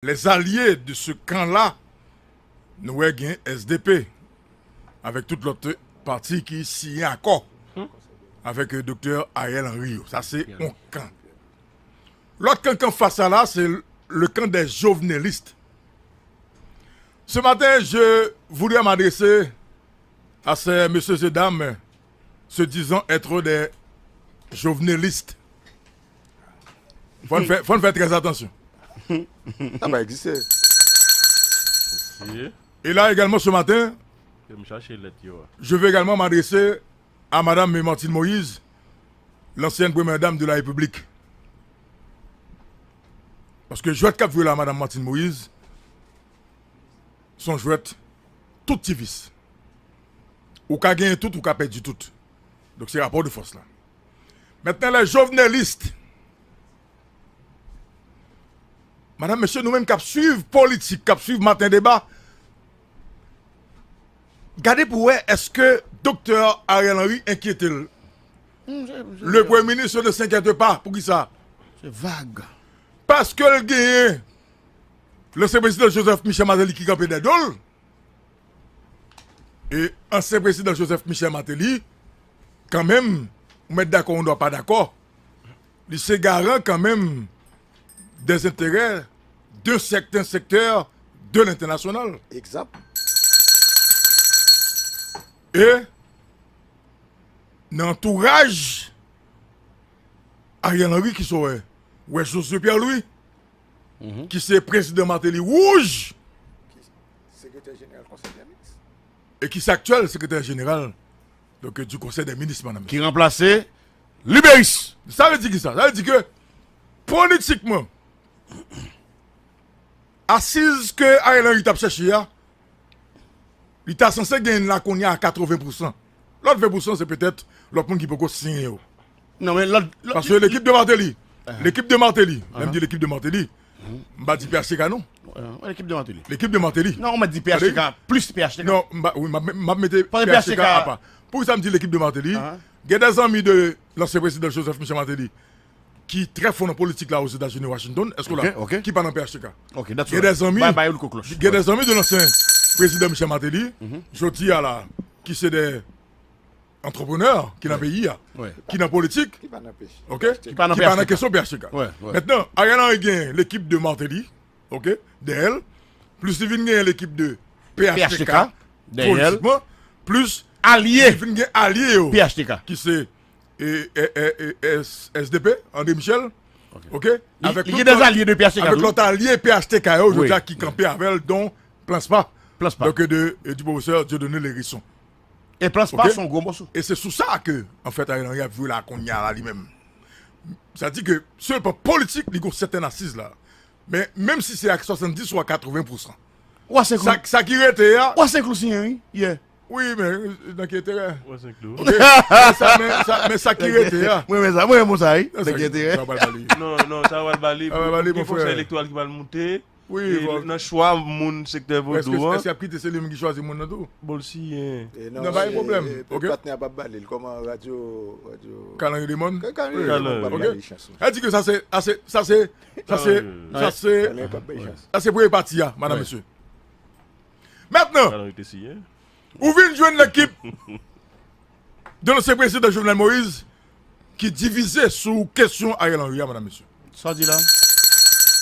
les alliés de ce camp-là, nous avons un SDP, avec toute l'autre partie qui signe un accord avec le docteur Ariel Henry. Ça, c'est un camp. L'autre camp face à là, c'est le camp des jovenelistes. Ce matin, je voulais m'adresser à ces messieurs et dames se disant être des jovenelistes. Il faut faire très attention. Ça va exister. Et là également ce matin, je vais également m'adresser à Madame Martine Moïse, l'ancienne première dame de la République. Parce que je vais être là, Madame Martine Moïse, son jouet tout petit vice. Ou qu'a gagné tout ou qu'a perdu tout. Donc c'est rapport de force là. Maintenant les jovenelistes. Madame, monsieur, nous-mêmes qui suivons politique, qui suivons matin débat. Regardez pour vous, est-ce que docteur Ariel Henry inquiète le Premier ministre ne s'inquiète pas. Pour qui ça? C'est vague. Parce que le gagne, l'ancien président Joseph Michel Martelly qui campait des dôles. Et ancien président Joseph Michel Martelly, quand même, on met d'accord, on ne doit pas d'accord. Il s'est garant quand même des intérêts de certains secteurs de l'international. Exact. Et l'entourage Ariel Henry qui serait ouais, José Pierre-Louis, qui c'est président Martelly Rouge, Secrétaire général du Conseil des ministres. et qui est actuel secrétaire général donc, du Conseil des ministres, madame. Qui remplaçait Libéris. Ça veut dire que ça veut dire que politiquement, assise que Ariel Henry t'a cherché, il t'a censé gagner la qu'on y a à 80%. L'autre 20%, c'est peut-être l'autre monde qui peut signer. Non, mais Parce que l'équipe de Martelly, même dit l'équipe de Martelly, on m'a dit PHTK non. L'équipe de Martelly. L'équipe de Martelly. Non, on m'a dit PHTK, plus PHTK. Non, oui, m'a mis Pas de PHTK PHTK. à part. Pour ça, me dit l'équipe de Martelly. Il y a des amis de l'ancien président Joseph Michel Martelly qui très font en politique là aux États-Unis, Washington. Est-ce que là, ok. qui parlent en PHTK? Ok, d'accord. Il y a des amis. Bye bye, le cocloche. Il y a des amis de l'ancien président Michel Martelly. Je dis à la qui c'est des entrepreneurs qui dans le pays, qui dans la politique. Qui va n'empêcher. Ok? Qui parle en Qui parle en PHTK. question PHTK. Ouais. Maintenant, Ariel Henry gagne l'équipe de Martelly, ok, d'elle, plus il vient gagner l'équipe de PHTK, PHTK, d'elle, politiquement, plus allié il vient gagner allié, PHTK. qui c'est SDP, André Michel, ok, Il y a des alliés de PHTK. avec l'autre allié PHTK, aujourd'hui, Oui. qui campait avec elle, dont Place pas, Place pas. donc du professeur Dieudonné Lérisson. Et place pas Ok. son gros morceau. Et c'est sous ça que, en fait, Ariel Henry a vu la qu'on y a là lui-même. Ça dit que, sur le plan politique, il y a certaines assises là. Mais même si c'est à 70 ou à 80%. Ouais, c'est cool. Ça qui était là, Ouais, c'est cool, si, hein, yeah. oui, mais dans quel intérêt? Ouais, c'est clos. Ok. Mais ça qui était là. Oui, mais ça, moi, mon ça, hein. Ça T'as intérêt. va pas le balayer. Non, ça va le balayer. Ah, va le balayer, mon Il faut frère. que c'est l'électoral qui va le monter. Oui, Et bon. dans le choix, mon secteur Est-ce vaudou. qu'il y a pris c'est lui qui choisit mon nom? Bolsi, hein. Non, pas de problème. Ok. Le partenaire pas balé, comme radio. Calendrier des mondes. Quand Oui. il Elle dit que ça c'est pour les partis, madame, Ouais. monsieur. Maintenant, Alors, il était si, hein. où vient joindre l'équipe de l'ancien président Jovenel Moïse qui divisait sous question Ariel Henry, madame, monsieur. Ça dit là.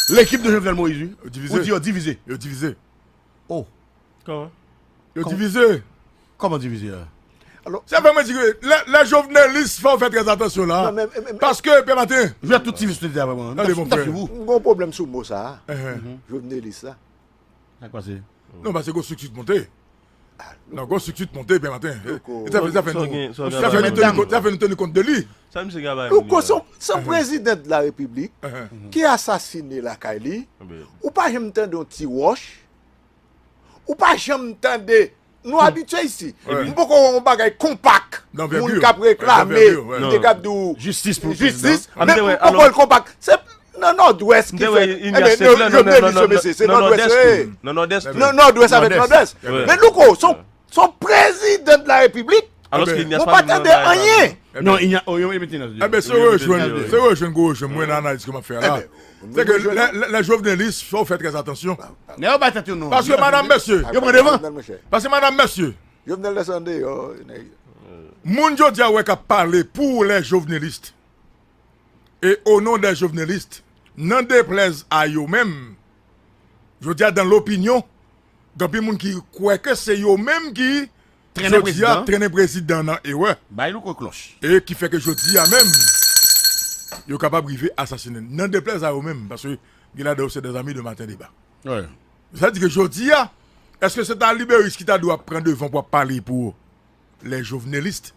L'équipe de Jovenel Moïse, oui. Divisé. Ou dit divisé. Il est divisé. Oh. Comment? Il est divisé. Comment divisé là? C'est vraiment dit que les jovenelistes font faire très attention là. Non, mais- Parce que, Père Martin, Je vais tout diviser vraiment. Allez, mon frère. Un gros problème sur moi, ça. uh-huh. Je venais lire ça. À quoi c'est? Non, parce que c'est structure de montée. Non, grosse structure de montée, Père Martin. Loco. Ça fait nous tenir compte de lui. Ça me c'est gaba. Ou son président de la République Uh-huh. qui a assassiné la Kaili, Ah, ben. ou pas jamais entendu un petit wash, ou pas jamais entendu. Nous habitués ici. Ouais. Nous pouvons faire un bagage compact. D'envergure. Nous avons réclamé. D'envergure, ouais. Nous avons Justice pour le justice. Ah, Mais mais ouais, pourquoi le compact? C'est non, Nord-Ouest qui fait. Il y a cette là, C'est Nord-Ouest. non, Nord-Est. Non, Nord-Ouest avec Nord-Est. Ouais. Mais nous, son président de la République Alors ben, qu'il n'y a On pas pas attendre rien. Non, il y a. Oh, il mettez dans Eh bien, c'est vrai, je ne moi l'analyse que je fais là. C'est que les journalistes, il faut faire très attention. Mais on va t'attendre, non. Parce que, madame, monsieur, Yo prend devant. parce que, madame, monsieur, Je venais le descendre. moun yo dia wè ka parler pour les journalistes. Et au nom des journalistes, n'en déplaise à eux-mêmes, je dis dans l'opinion, dans les gens qui croient que c'est eux-mêmes qui Traîner président. traîner président nan, et ouais, Bah, il ou cloche. et qui fait que je dis à même, ils sont capables de arriver à assassiner. N'en déplaise à eux-mêmes, parce que Gilad c'est des amis de matin débat. Ouais. Ça dit que je dis, est-ce que c'est un libériste qui t'a doit prendre devant pour parler pour les journalistes?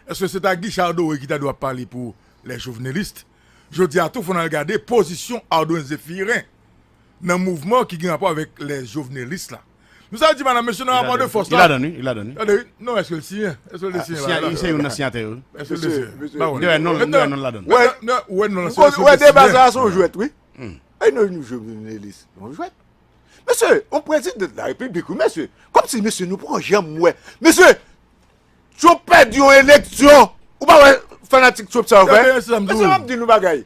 Est-ce que c'est un Guichardo qui t'a doit parler pour les journalistes? Je dis à tout, il faut regarder position Ardo Zéphirin dans le mouvement qui a rapport avec les journalistes là. Nous avons dit, madame, monsieur, dans le rapport de force Il a là. donné, il a donné. Non, est-ce que le signe? Est-ce que le signe Il sait une signataire. Est-ce que le signe? Monsieur. Bah ouais. Ouais, non, Maintenant, non, la donne. Ouais. ouais, non, Ouais, débat ça son jouet, oui. Et nous journalistes, on jouet. Monsieur, on préside de la République, monsieur. Comme si monsieur nous prend jamais, ouais. Monsieur, tu as perdu une élection. Ou pas, ouais, fanatique, tu as ça, ouais. ça me Monsieur, on me dit nous bagaille.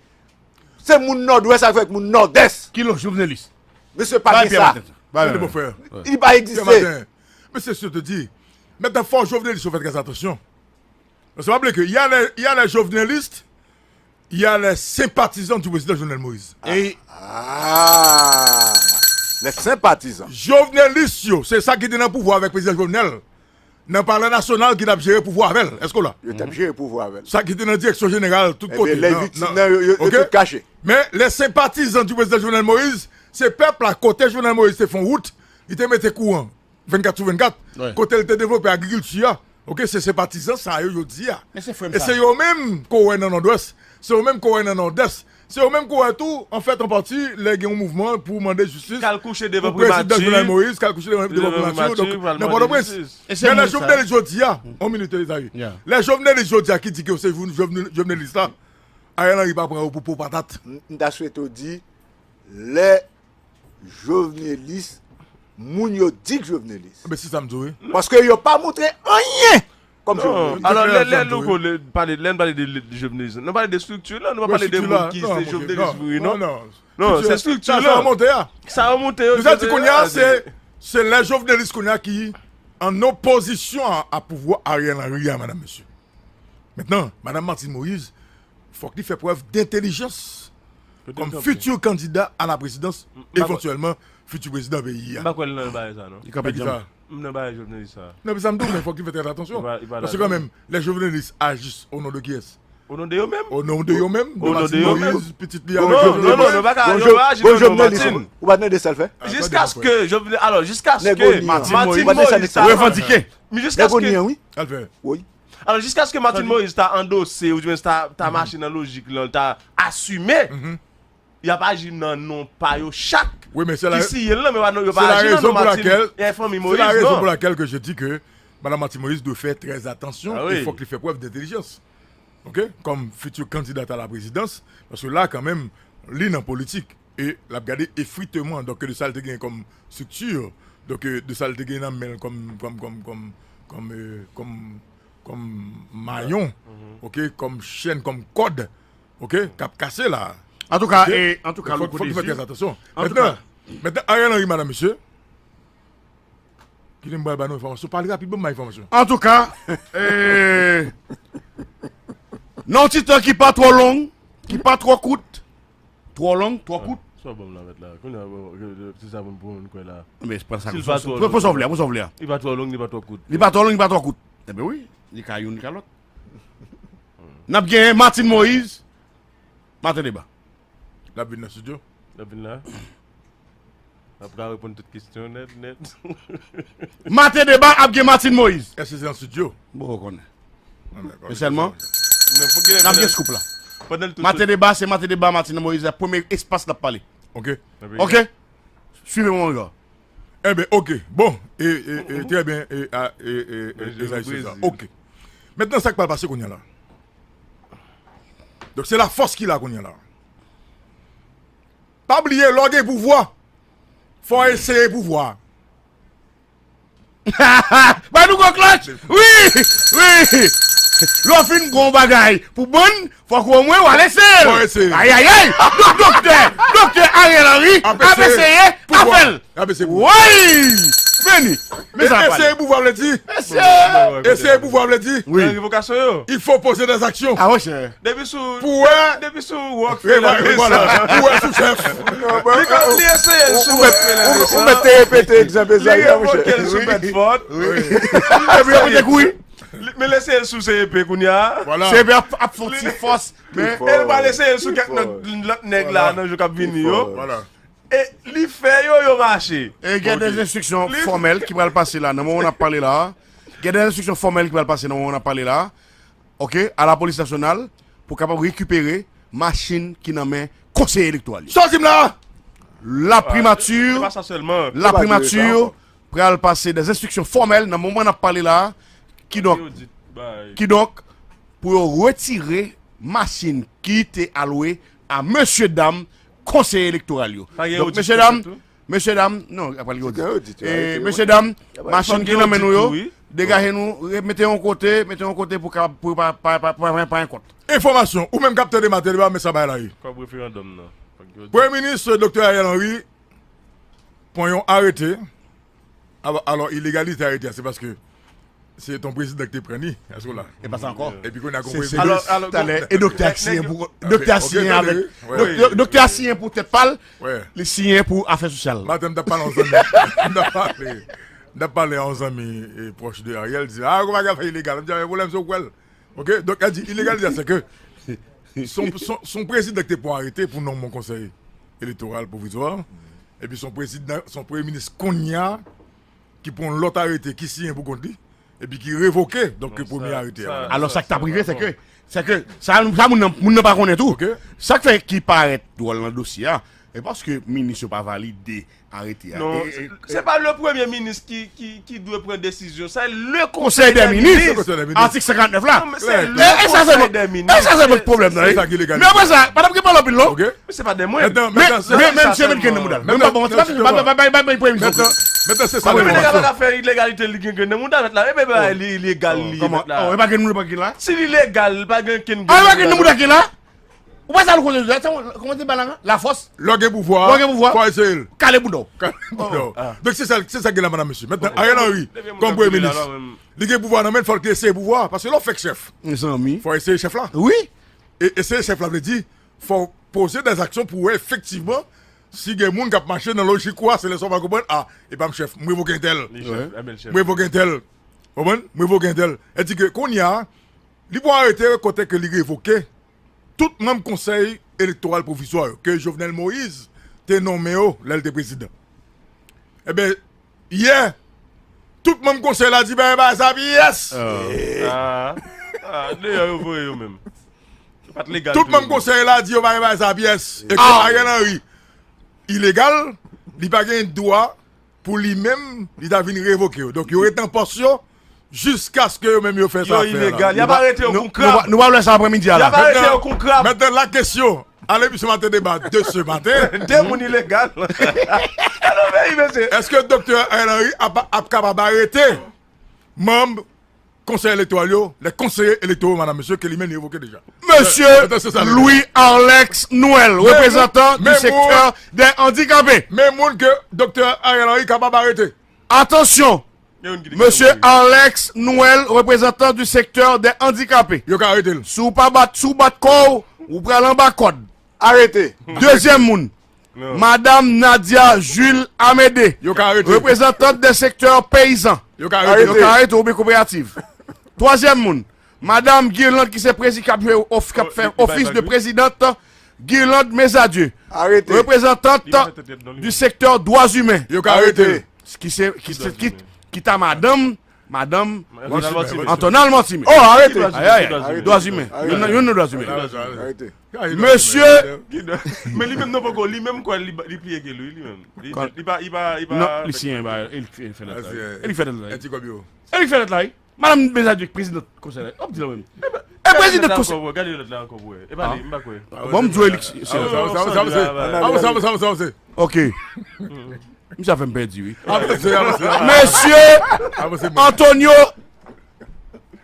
C'est mon nord-ouest avec mon nord-est. Qui le journaliste? Monsieur, pas dit ça. C'est de beau frère. Il va exister. Mais c'est ce que je te dis. Maintenant, faut journalistes, il faut faire très attention. Parce que rappelez qu'il y a les journalistes, il y a les sympathisants du président Jovenel Moïse. Et Ah, les sympathisants. Joveneliste, c'est ça qui est dans le pouvoir avec le président Jovenel. Dans le parlement national qui a géré le pouvoir avec elle. Est-ce que là? Je t'ai géré pouvoir avec. Ça qui était dans la direction générale, tout Eh côté. bien, les Non, victimes, non. ils Ok? sont cachés. Mais les sympathisants du président Jovenel Moïse, c'est peuple à côté Jovenel Moïse, ils font route, ils te mettent courant 24 sur 24. Ouais. Côté ils te développent l'agriculture. Ok, c'est sympathisants, ça, je dis. Mais c'est frère Et ça. c'est eux-mêmes qui ont dans le nord-ouest, c'est eux-mêmes qui ont dans le nord-est. C'est eux-mêmes qui ont tout, en fait, en partie, les gens mouvement pour demander justice. Qu'elle couche devant Pour le président Jovenel primature. Moïse, qu'elle couche devant primature, donc n'importe quoi. Et c'est Mais bon, les ça. journalistes aujourd'hui, en minute, les amis. Yeah. Les journalistes aujourd'hui qui disent que c'est vous, journalistes là, Ariel Henry va prendre pour patate. Nous souhaitons dire, les journalistes, moun yo dit que journalistes. Mais si ça me dit, Parce qu'ils n'ont pas montré rien comme Non, journaliste. alors Peut-être les que locaux parlent de journalisme. Nous parlons de structures là, nous parlons de monde qui c'est journaliste, non. Non, c'est structure Ça là. remonte là. Ça a remonté. Nous avons dit qu'on y a, c'est les journalistes qu'on a qui en opposition à pouvoir Ariel Henry, madame, monsieur. Maintenant, madame Martine Moïse, il faut qu'il fasse preuve d'intelligence comme futur candidat à la présidence, éventuellement futur président pays. Pas quoi le bail ça non. Il Pas capte dit jamais. ça. Non pas journaliste ça. Non, mais ça me dit, mais il faut qu'il fasse très attention. Il va Parce que là- quand même, les journalistes agissent au nom de qui est-ce? Au nom de eux-mêmes. Au nom de eux-mêmes, Au nom de Martine eux-mêmes. Moïse, petite Lia. Non, non, pas qu'à Bon journaliste, ou pas de ça le fait. Jusqu'à ce que alors jusqu'à ce Négo que ni- Martine Martine Moïse Moïse, t'a- Revendiqué. mais jusqu'à ce Négo ni, que oui. Alfred. Oui. alors jusqu'à ce que Martine Moïse t'a endossé ou du moins ta machine en logique là t'a assumé. Il y a pas agi non pas yo chaque Oui, mais c'est la, ici il là mais pas c'est pas la agi raison non pour Martine laquelle, et famille c'est Moïse la raison non. pour laquelle que je dis que Mme Martine Moïse doit faire très attention. Ah oui. Il faut qu'il fasse preuve d'intelligence. Ok? Comme futur candidat à la présidence. Parce que là, quand même, l'île en politique. Et l'a regardé effritement. Donc, de ça, il gagne comme structure. Donc, de ça, il gagne comme maillon. Ok? Comme chaîne, comme code. Ok? Cap cassé là. En tout cas, Ok? et en tout cas, Il faut le qu'il fasse très attention. En tout Maintenant, Ariel Henry, madame, monsieur. Qui aime pas nos informations? Parlez rapidement de ma information. En tout cas, non, petit temps qui pas trop long, qui pas trop coûte, trop long, trop coûte. Soit bon là mettre là. C'est ça pour nous quoi là. Mais c'est pas ça. S'il va trop Faut sauver, faut sauver. Il va trop long, il va trop court. Il pas trop long, il pas trop coûte. Eh ben oui, il y a une, il y a l'autre. N'a bien Martine Moïse, Martin Débat. La vie dans le studio. La bin là. Après répondre toutes questions net. Martin Débat a bien Martine Moïse. Est-ce que c'est dans le studio? Bon, on connaît. Ah, d'accord. Mais seulement, Mais faut qu'il n'a bien scoop là. pendant tout Martin Débat, c'est Martin Débat, Martine Moïse, le premier espace de parler. Ok. Ok? Suivez-moi, mon gars. Eh bien, ok. Bon, très bien. je Ça, brise. ok. Maintenant, ça qui va passer qu'on y a là. Donc, c'est la force qu'il a qu'on y a là. Pas oublier, l'orgue pouvoir. Faut essayer pouvoir. Bah nous go clutch. Oui. L'on fait une gros bagaille. Pour bonne, faut qu'au moins on laisse. Faut essayer. Aïe aïe aïe. Docteur Ariel Henry a essayé. ABC. Oui. Veni. Mais ça va. Essayez pouvoir le dire. Essayez pouvoir le dire. Oui. Révocation yo. Il faut poser des actions. Ah ouais, cher. Depuis sous Pour sous work voilà. Pour un sous-chef. Li essaye sous Vous mettez répéter exemple ça. sous Bedford. Et puis on découvre. Mais laissez sous CP kounya. Voilà. C'est bien à force. Mais Elle va laisser sous l'autre nèg là dans jeu cap vini yo. Voilà. Et li fait yo marché. et il y a des instructions formelles qui vont passer là. Dans le moment où on a parlé là. Il y a des instructions formelles qui vont passer dans le moment où on a parlé là. OK, à la police nationale pour capable récupérer machine qui n'a main conseiller électoral. Sortim là. La C'est primature, pas ça seulement. la pas dire ça primature encore. pour passer des instructions formelles dans le moment où on a parlé là qui donc pour retirer machine qui était allouée à monsieur dame conseiller électoral yo. Ça y est, Donc audit, monsieur dame non après le C'était un audit. audit, Et ouais. monsieur dame ouais. machine qui Faut l'amène nous yo oui. dégagez nous mettez en côté pour pas un compte. Information. Ou même capteur de matériel, mais ça va là. Comme référendum non. Premier ministre Dr. Ariel Henry, pour yon arrêté. Alors, illégalité arrêté, c'est parce que c'est ton président qui t'a pris. À ce là. Et pas ça encore. Et puis qu'on a compris. C'est Alors, et docteur signé pour docteur signé ok, avec ouais. docteur signé pour tête pâle, Ouais. les signé pour affaires sociales. Madame n'a pas amis. N'a parlé à 11 amis proches de Ariel. Dit ah, comment il a fait illégal? Il dit problème c'est quoi? OK? Donc elle dit illégal, c'est que son président était pour arrêter pour nommer mon conseil électoral provisoire. Et puis son premier ministre Konya qui prend l'autre arrêté qui signe pour compte et puis qui révoquait donc le premier arrêté. Alors ça qui t'a privé c'est que ça moun n'a pas connaît tout. OK. Ça fait qui paraît dans le dossier et parce que le ministre pas validé arrêté. Non, c'est pas le premier ministre qui doit prendre décision, c'est le Conseil des ministres. Article 59 là. Non, mais c'est le Et ça conseil des c'est ministres. ça c'est votre problème là. C'est ça qui est légal. Mais après ça, madame qui parle là. OK? Mais c'est pas des moyens. Même si elle est moudal. Même pas bon, c'est pas premier ministre. Maintenant c'est ça. Mais les gars l'information. va faire illégalité li moun da mettre là. Eh ben illégal li Comment? mettre là. Oh, et pas que nous pas qui là. Si illégal, pas quelqu'un. Ah, pas que nous pas qui là. Ou pas ça le côté comment tu balan la force Logue pouvoir. Logue pouvoir. Faut essayer. calé boudon. Donc c'est ça que la madame monsieur. Maintenant Ariel Henry comme premier ministre. Il a pouvoir non mais il faut qu'il essaie pouvoir parce que l'on fait chef. Mes amis. Faut essayer chef là. Oui. Et essayer chef là veut dire faut poser des actions pour effectivement si des gens qui marché dans logique quoi c'est les gens va comprendre ah et pas chef moi évoquer un tel. Moi évoquer un tel. Comprendre? Moi évoquer un tel. Et dit que qu'on y a il faut arrêter côté que il évoqué tout même conseil électoral provisoire que Jovenel Moïse t'es nommé l'aile de président. Eh bien, hier, tout le même conseil a dit, ben, ça yes. D'ailleurs, vous voyez même. Pas légal. Tout le même conseil a dit, ben, ça yes. Et que Ariel Henry, illégal, il n'a pas de droit pour lui-même, il a venu révoquer. Donc, il aurait été en portion jusqu'à ce que eux-mêmes fassent ça. Il est illégal. Il a pas arrêté au concret. Nous allons laisser l'après-midi Il a là. pas arrêté au concret. Maintenant, la question, allez, puis ce matin, débat de ce matin. Des moun illégal. Est-ce que le docteur Henry a capable d'arrêter membres conseil électoral, les conseillers électoraux, madame, monsieur, que lui-même évoqué déjà? Monsieur C'est ça, Louis-Alex Noël, représentant du mais secteur des handicapés. Même monde que docteur Ariel Henry est capable d'arrêter. Attention, monsieur Alex Noël, représentant du secteur des handicapés. Il a arrêté. Sous pas battre corps, ou pral en bas code. Arrêtez. Deuxième monde. Madame Nadia Jules Amédée, Il a arrêté. représentante des secteurs paysans. Il a arrêté. Il a arrêté au coopérative. Troisième monde. Madame Guirlande qui s'est office de présidente Guirlande Mesadieu. Arrêtez. Représentante du secteur droits humains. Il a arrêté. Qui t'a madame Antonal Montimé. Oh, arrêtez. Aïe, droits humains. Il y a droits humains. Arrêtez. Monsieur. Mais lui-même non pas lui-même quoi il plie que lui-même. Il va Non, Lucien, il fait là. Il fait là. Il fait là. Madame Mesadieu, président conseil. Hop, dis-le même. Et président conseil. Regardez l'autre là encore. Et pas pas quoi. Bon, me jouer Ça. Ok. Ça fait me perdre, oui. Monsieur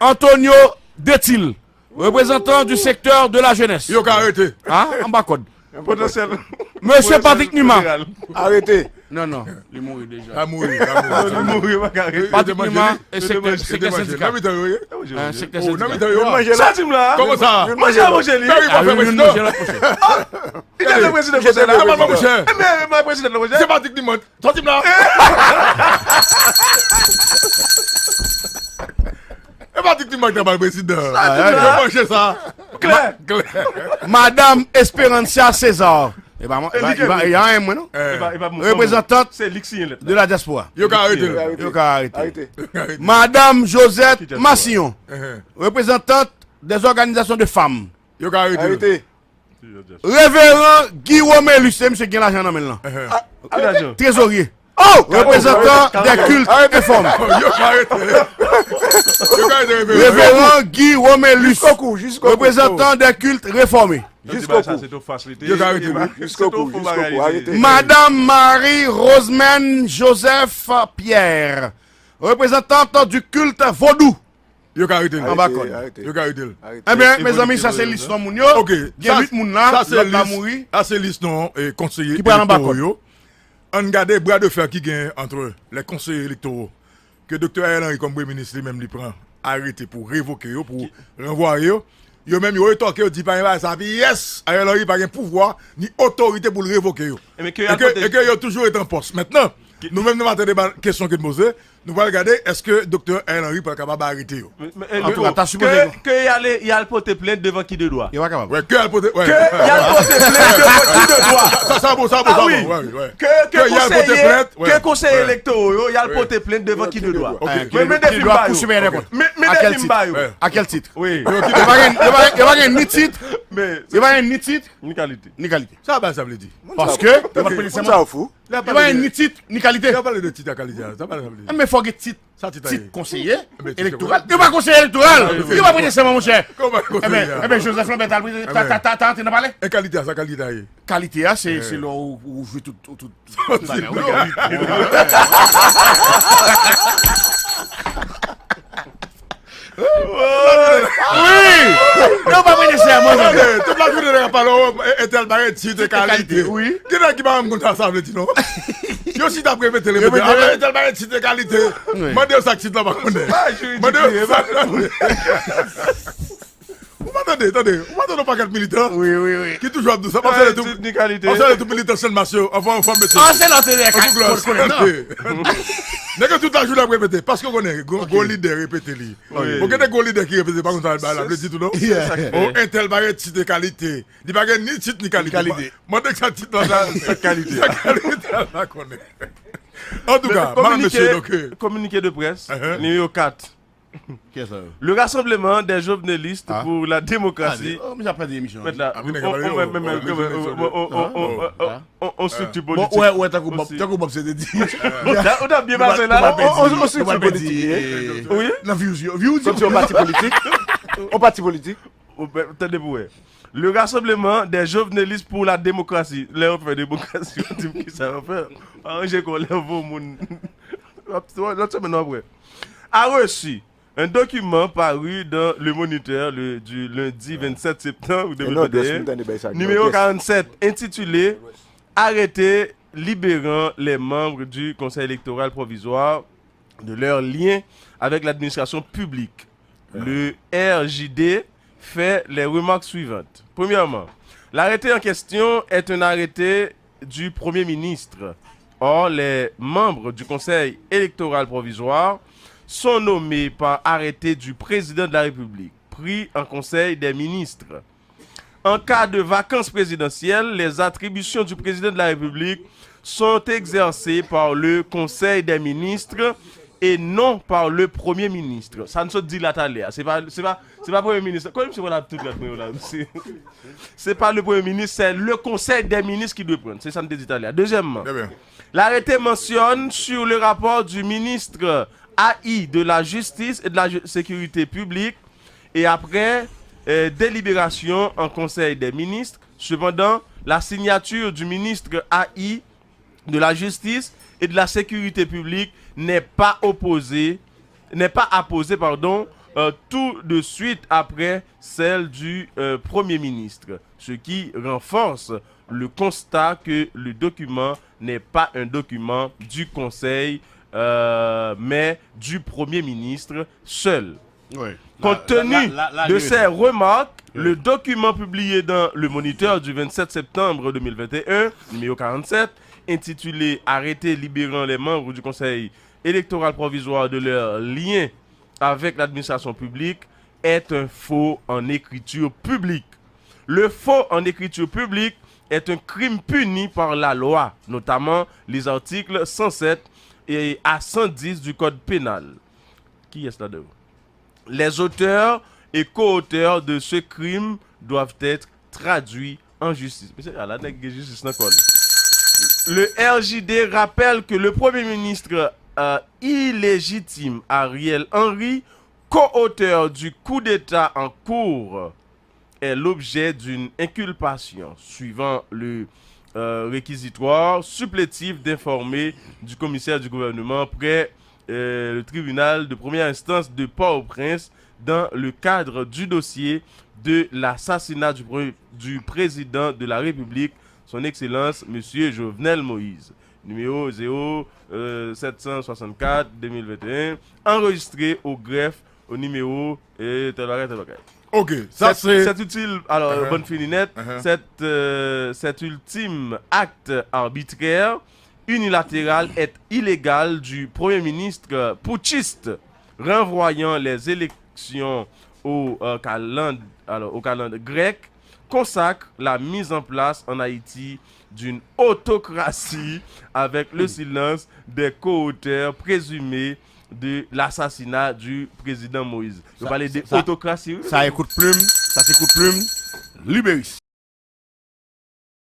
Antonio Detil, représentant du secteur de la jeunesse. Yo ka arrêté. Hein? En bas code. Potentiel. Monsieur Patrick Numa. Arrêtez. Non, il mourit déjà. A mouri. Patrick Numa et secteur syndical. Secteur syndical. Ça, tu me l'as. Comment ça? Moi, j'ai mangé lui. Ah, oui, oui, président. j'ai la prochaine. Il est le président. J'étais là. Comment mon cher? Mais ma président, C'est Patrick Nimont. Toi, tu me l'as. Et Patrick Nimont qui est le président. Comment c'est ça? Claire. Madame Esperancia César. Il y a un, moi, non? Représentante C'est Lixien. de la diaspora. Yo ka arrêté. Arrêtez. Madame Josette Massillon, représentante des organisations de femmes. Yo ka arrêté. Arrêtez. Révérend Guillaume Elus, c'est monsieur qui a l'argent dans maintenant. Trésorier. Oh! Représentant des cultes réformes. Yo ka arrêté. Yo ka arrêté. Révérend Guillaume Elus, Jusqu'au cou, jusqu'au cou. représentant des cultes réformés. Jusqu'au Ça, cou. c'est trop facilité. Yo ka arrêté. Jusqu'au cou, arrêtez. Madame Marie Rosemène Joseph Pierre, représentante du culte vaudou. Yo ka arrêté. En bas code. Yo ka arrêté. Eh bien, mes amis, ça c'est l'histoire moun yo. Ok. Il y a 8 moun là, Ça c'est l'autre là liste. mouri. Ça c'est liste non et conseillers Qui prend en bas électoraux. On regarde bras de fer qui gagne entre les conseillers électoraux que Dr. Ariel Henry comme premier ministre lui-même lui prend arrêté pour révoquer yo, pour renvoyer yo. Yo même yo rétorqué yo dit pas ça puis yes, Ariel Henry pas de pouvoir ni autorité pour le révoquer yo. Mais Et que yo toujours est en poste. Maintenant, nous-mêmes nous avons des questions que nous poser. Nous allons regarder est-ce que Dr. Ariel Henry pas capable d'arrêter yo. En tout cas, t'as supposé. Que y a le porter plainte devant qui de droit. Il va capable. Ouais, que elle peut ouais. Que y a le porter plainte devant qui de droit. Ça bon, Ah oui. ouais. Que conseiller électoraux, y a le porter plainte devant qui de droit. Mais des Il films doit ba yo. poursuivre les comptes. Mais À des quel films titre? ba yo. À quel titre? Oui. Il va gagner ni titre, Mais il va gagner ni titre, une qualité. ni qualité. Ça veut dire. Parce que, Ça au fou. il va gagner ni titre, ni qualité. Il a parlé de titre à qualité. Ça va dire. Mais il faut que titre. Ça titre. Titre conseiller Mais titre électoral. Il va conseiller électoral. Il va prendre ça, mon cher. Comment Eh bien, Joseph Lambert, t'as entendu parler? Et qualité, ça qualité. Qualité, c'est là où je joue tout. Oui! Non, pas prendre ça, moi. Toute la journée, on parle est-elle barré de titre de qualité. Oui. Qui est-ce qui va me conter ça, veut dire non? Yo si t'as répété le répété. Est-elle barré de titre de qualité? Moi, Dieu, ça titre là, pas connaître. Moi, Dieu, ça. Vous m'entendez, vous m'entendez pas 4 militants? Oui. Qui toujours abdou ça? Ouais, titre ni qualité. On sait tout militant seul monsieur, enfin, on va mettre. Ah, c'est l'antenne. N'est que toute la journée à répéter parce qu'on connaît go leader répéter lui. Pour que des go leader qui répète pas comme ça la le titre non. Oh un tel barré titre de qualité. Il pas ni titre ni qualité. Moi dès que ça titre là sa qualité. Sa qualité là connaît. En tout cas, madame monsieur donc communiqué de presse numéro 4. Qu'est-ce que ça? Le rassemblement des journalistes pour la démocratie. Oh, mais j'ai pas d'émission. Maintenant, on structure politique. Ouais, t'as coupé, c'est de dire. On a bien passé là. On structure politique. Oui. La view. Comme si on parti politique. On parti politique. Attendez pour le rassemblement des journalistes pour la démocratie. Là, on fait démocratie. On dit qui ça va faire. Arrangez qu'on lève au monde. A reçu un document paru dans Le Moniteur du lundi 27 septembre 2021, numéro 47, intitulé « Arrêté libérant les membres du Conseil électoral provisoire de leur lien avec l'administration publique ». Le RJD fait les remarques suivantes. Premièrement, l'arrêté en question est un arrêté du Premier ministre. Or, les membres du Conseil électoral provisoire sont nommés par arrêté du président de la République, pris en Conseil des ministres. En cas de vacances présidentielles, les attributions du président de la République sont exercées par le Conseil des ministres et non par le Premier ministre. Ça ne se dit là, c'est pas le Premier ministre. Quand même, c'est pas le Premier ministre, c'est le Conseil des ministres qui doit prendre. C'est ça ne dit là. Deuxièmement, l'arrêté mentionne sur le rapport du ministre AI de la justice et de la sécurité publique et après délibération en Conseil des ministres. Cependant, la signature du ministre AI de la justice et de la sécurité publique n'est pas apposée, tout de suite après celle du Premier ministre, ce qui renforce le constat que le document n'est pas un document du Conseil, mais du Premier ministre seul. Oui. Compte tenu de ces remarques, le document publié dans le Moniteur du 27 septembre 2021, numéro 47, intitulé « Arrêté libérant les membres du Conseil électoral provisoire de leurs liens avec l'administration publique », est un faux en écriture publique. Le faux en écriture publique est un crime puni par la loi, notamment les articles 107 et à 110 du Code pénal. Qui est là-dedans? Les auteurs et co-auteurs de ce crime doivent être traduits en justice. Le RJD rappelle que le Premier ministre illégitime Ariel Henry, co-auteur du coup d'État en cours, est l'objet d'une inculpation suivant le réquisitoire supplétif d'informer du commissaire du gouvernement près le tribunal de première instance de Port-au-Prince dans le cadre du dossier de l'assassinat du président de la République, son Excellence M. Jovenel Moïse, numéro 0764-2021, enregistré au greffe au numéro Ok, ça c'est... C'est utile, alors bonne fininette, cet ultime acte arbitraire unilatéral est illégal du Premier ministre putschiste, renvoyant les élections au calendrier grec, consacre la mise en place en Haïti d'une autocratie avec le silence des co-auteurs présumés de l'assassinat du président Moïse. Vous parlez d'autocratie? Ça écoute plume, Libéris.